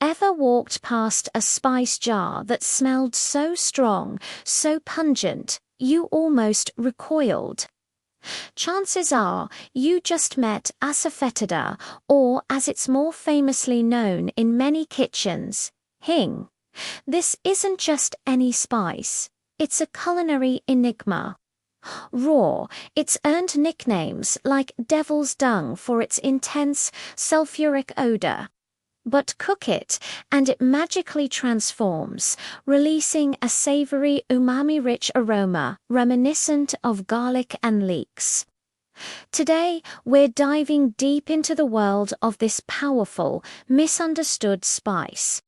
Ever walked past a spice jar that smelled so strong, so pungent, you almost recoiled? Chances are you just met Asafoetida, or as it's more famously known in many kitchens, Hing. This isn't just any spice, it's a culinary enigma. Raw, it's earned nicknames like devil's dung for its intense, sulfuric odor. But cook it, and it magically transforms, releasing a savory, umami-rich aroma reminiscent of garlic and leeks. Today, we're diving deep into the world of this powerful, misunderstood spice.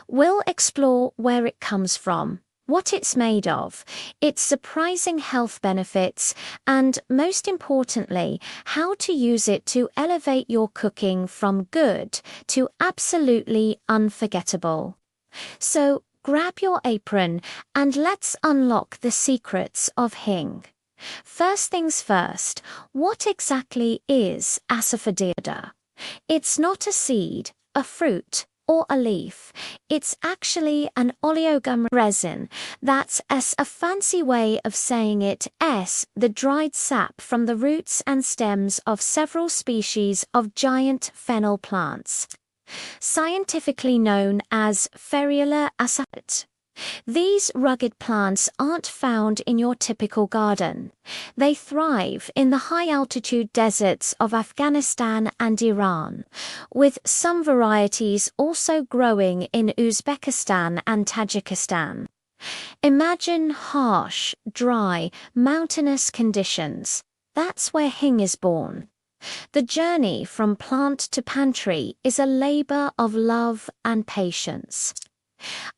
We'll explore where it comes from, what it's made of, its surprising health benefits, and most importantly, how to use it to elevate your cooking from good to absolutely unforgettable. So grab your apron and let's unlock the secrets of Hing. First things first, what exactly is Asafoetida? It's not a seed, a fruit, or a leaf. It's actually an oleogum resin. That's a fancy way of saying it. The dried sap from the roots and stems of several species of giant fennel plants, scientifically known as Ferula asafoetida. These rugged plants aren't found in your typical garden. They thrive in the high-altitude deserts of Afghanistan and Iran, with some varieties also growing in Uzbekistan and Tajikistan. Imagine harsh, dry, mountainous conditions. That's where Hing is born. The journey from plant to pantry is a labor of love and patience.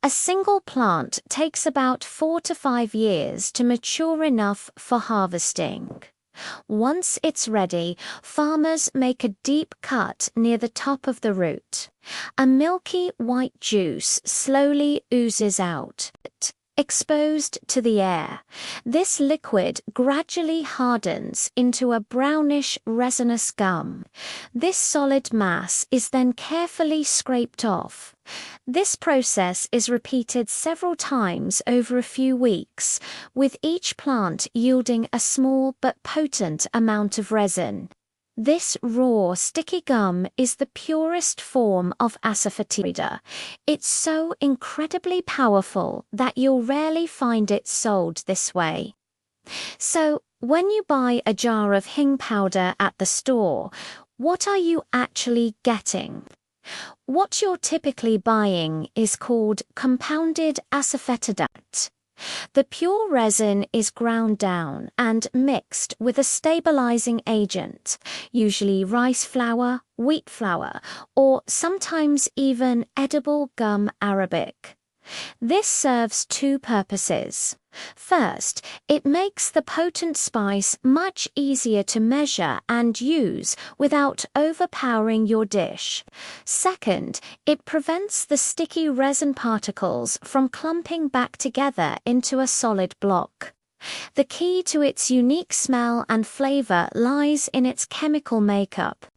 A single plant takes about 4 to 5 years to mature enough for harvesting. Once it's ready, farmers make a deep cut near the top of the root. A milky white juice slowly oozes out, exposed to the air. This liquid gradually hardens into a brownish resinous gum. This solid mass is then carefully scraped off. This process is repeated several times over a few weeks, with each plant yielding a small but potent amount of resin. This raw, sticky gum is the purest form of Asafoetida. It's so incredibly powerful that you'll rarely find it sold this way. So, when you buy a jar of Hing powder at the store, what are you actually getting? What you're typically buying is called compounded asafoetida. The pure resin is ground down and mixed with a stabilizing agent, usually rice flour, wheat flour, or sometimes even edible gum arabic. This serves two purposes. First, it makes the potent spice much easier to measure and use without overpowering your dish. Second, it prevents the sticky resin particles from clumping back together into a solid block. The key to its unique smell and flavor lies in its chemical makeup.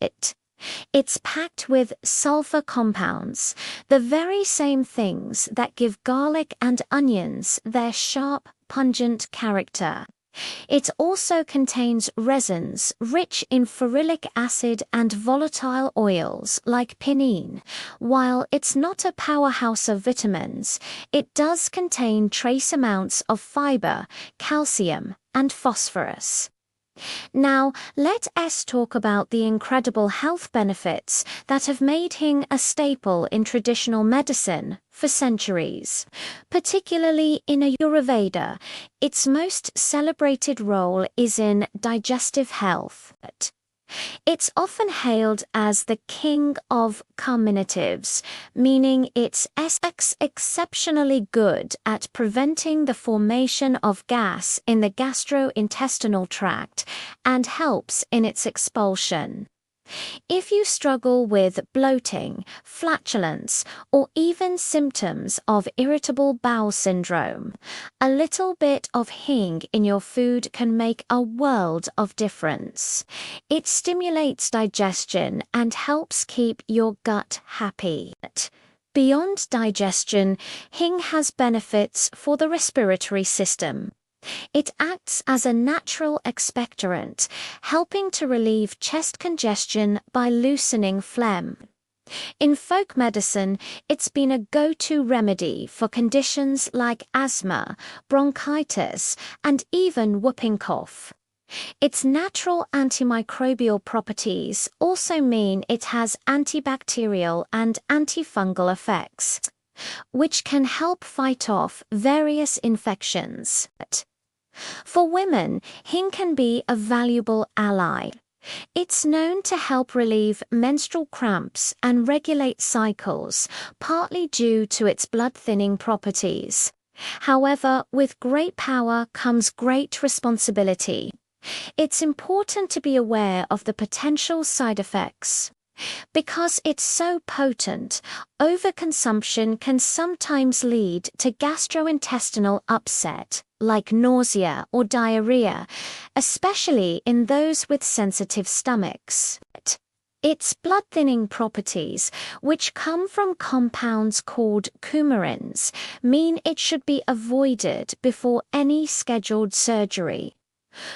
It's packed with sulfur compounds, the very same things that give garlic and onions their sharp, pungent character. It also contains resins rich in ferulic acid and volatile oils like pinene. While it's not a powerhouse of vitamins, it does contain trace amounts of fiber, calcium, and phosphorus. Now, let us talk about the incredible health benefits that have made Hing a staple in traditional medicine for centuries. Particularly in Ayurveda, its most celebrated role is in digestive health. It's often hailed as the king of carminatives, meaning it's exceptionally good at preventing the formation of gas in the gastrointestinal tract and helps in its expulsion. If you struggle with bloating, flatulence, or even symptoms of irritable bowel syndrome, a little bit of Hing in your food can make a world of difference. It stimulates digestion and helps keep your gut happy. Beyond digestion, Hing has benefits for the respiratory system. It acts as a natural expectorant, helping to relieve chest congestion by loosening phlegm. In folk medicine, it's been a go-to remedy for conditions like asthma, bronchitis, and even whooping cough. Its natural antimicrobial properties also mean it has antibacterial and antifungal effects, which can help fight off various infections. For women, Hing can be a valuable ally. It's known to help relieve menstrual cramps and regulate cycles, partly due to its blood-thinning properties. However, with great power comes great responsibility. It's important to be aware of the potential side effects. Because it's so potent, overconsumption can sometimes lead to gastrointestinal upset, like nausea or diarrhea, especially in those with sensitive stomachs. Its blood-thinning properties, which come from compounds called coumarins, mean it should be avoided before any scheduled surgery.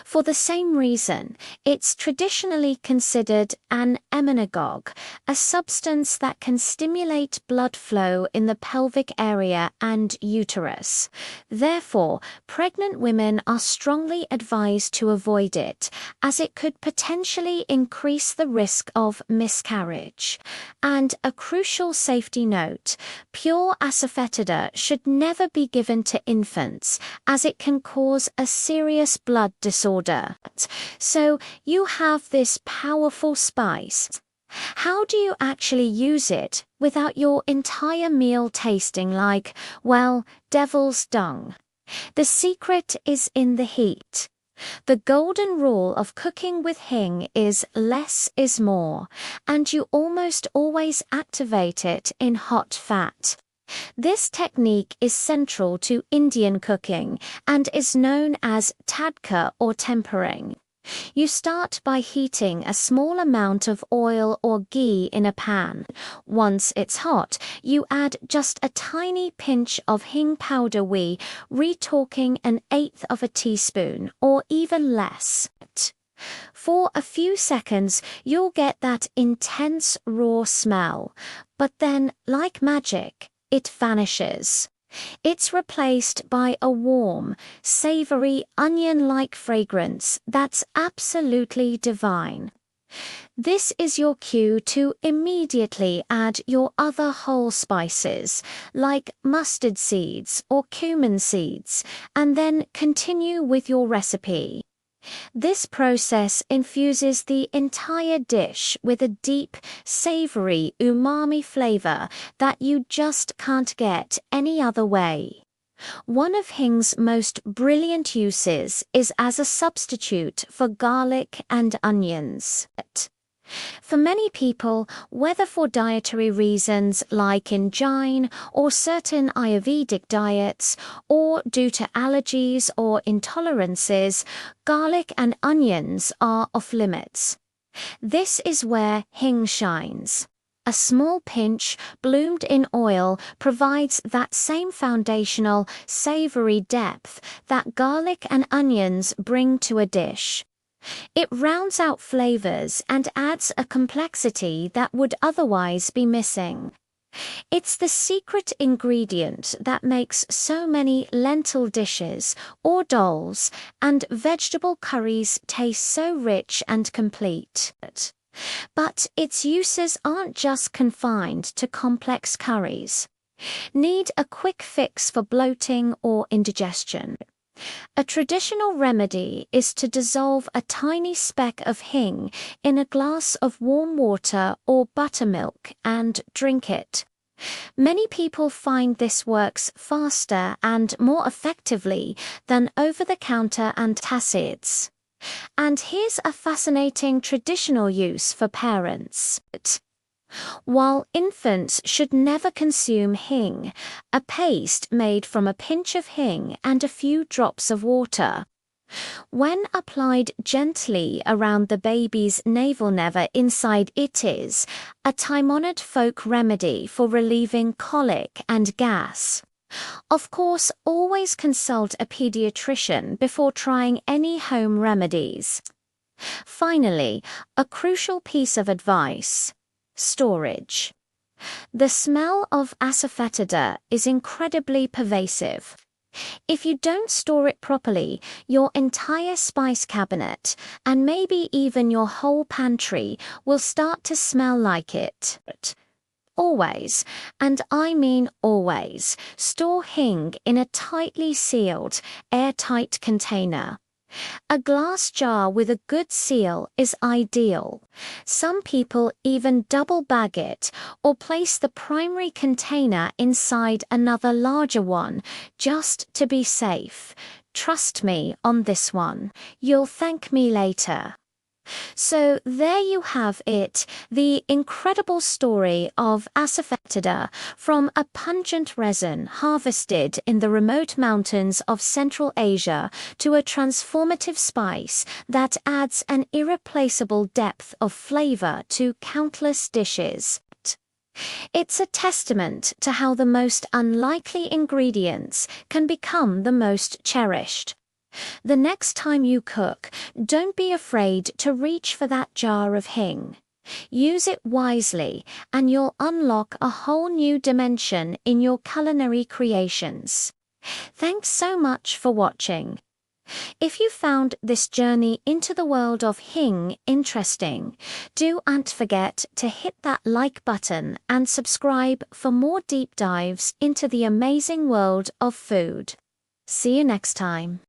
For the same reason, it's traditionally considered an emmenagogue, a substance that can stimulate blood flow in the pelvic area and uterus. Therefore, pregnant women are strongly advised to avoid it, as it could potentially increase the risk of miscarriage. And a crucial safety note, pure Asafoetida should never be given to infants, as it can cause a serious blood disorder. So you have this powerful spice. How do you actually use it without your entire meal tasting like, well, devil's dung? The secret is in the heat. The golden rule of cooking with Hing is less is more, and you almost always activate it in hot fat. This technique is central to Indian cooking and is known as tadka or tempering. You start by heating a small amount of oil or ghee in a pan. Once it's hot, you add just a tiny pinch of Hing powder, re-talking 1/8 of a teaspoon or even less. For a few seconds, you'll get that intense raw smell, but then, like magic, it vanishes. It's replaced by a warm, savory, onion-like fragrance that's absolutely divine. This is your cue to immediately add your other whole spices, like mustard seeds or cumin seeds, and then continue with your recipe. This process infuses the entire dish with a deep, savory umami flavor that you just can't get any other way. One of Hing's most brilliant uses is as a substitute for garlic and onions. For many people, whether for dietary reasons like in Jain or certain Ayurvedic diets, or due to allergies or intolerances, garlic and onions are off limits. This is where Hing shines. A small pinch, bloomed in oil, provides that same foundational, savory depth that garlic and onions bring to a dish. It rounds out flavors and adds a complexity that would otherwise be missing. It's the secret ingredient that makes so many lentil dishes, or dals, and vegetable curries taste so rich and complete. But its uses aren't just confined to complex curries. Need a quick fix for bloating or indigestion? A traditional remedy is to dissolve a tiny speck of Hing in a glass of warm water or buttermilk and drink it. Many people find this works faster and more effectively than over-the-counter antacids. And here's a fascinating traditional use for parents. While infants should never consume hing, a paste made from a pinch of hing and a few drops of water. When applied gently around the baby's navel never inside, it is a time-honored folk remedy for relieving colic and gas. Of course, always consult a pediatrician before trying any home remedies. Finally, a crucial piece of advice: storage. The smell of asafoetida is incredibly pervasive. If you don't store it properly, your entire spice cabinet, and maybe even your whole pantry, will start to smell like it. Always, and I mean always, store hing in a tightly sealed, airtight container. A glass jar with a good seal is ideal. Some people even double bag it or place the primary container inside another larger one just to be safe. Trust me on this one. You'll thank me later. So there you have it, the incredible story of asafoetida, from a pungent resin harvested in the remote mountains of Central Asia to a transformative spice that adds an irreplaceable depth of flavor to countless dishes. It's a testament to how the most unlikely ingredients can become the most cherished. The next time you cook, don't be afraid to reach for that jar of hing. Use it wisely, and you'll unlock a whole new dimension in your culinary creations. Thanks so much for watching. If you found this journey into the world of hing interesting, don't forget to hit that like button and subscribe for more deep dives into the amazing world of food. See you next time.